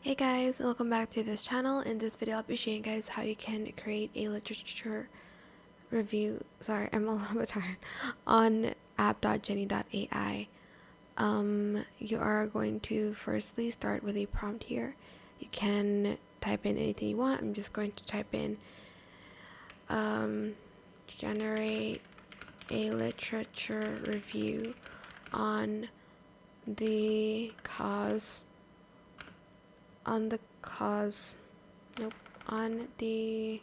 Hey guys, welcome back to this channel. In this video I'll be showing you guys how you can create a literature review, sorry I'm a little bit tired, on app.jenni.ai. You are going to firstly start with a prompt here. You can type in anything you want. I'm just going to type in generate a literature review on the cause nope, on the,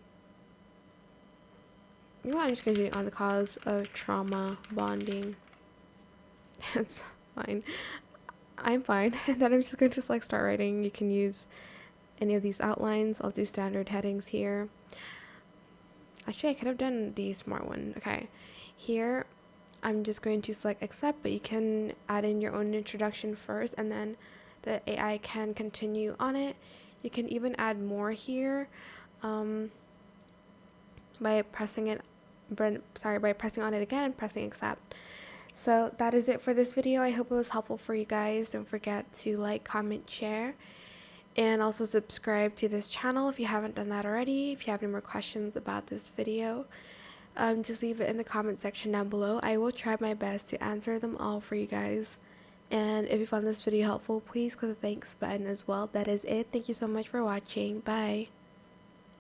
I'm just gonna do it on the cause of trauma bonding. It's fine. I'm fine. And then I'm just going to start writing. You can use any of these outlines. I'll do standard headings here. Actually, I could have done the smart one. Okay. Here, I'm just going to select accept, but you can add in your own introduction first, and then the AI can continue on it. You can even add more here by pressing on it again and pressing accept. So that is it for this video. I hope it was helpful for you guys. Don't forget to like, comment, share, and also subscribe to this channel if you haven't done that already. If you have any more questions about this video, just leave it in the comment section down below. I will try my best to answer them all for you guys. And if you found this video helpful, please click the thanks button as well. That is it. Thank you so much for watching. Bye.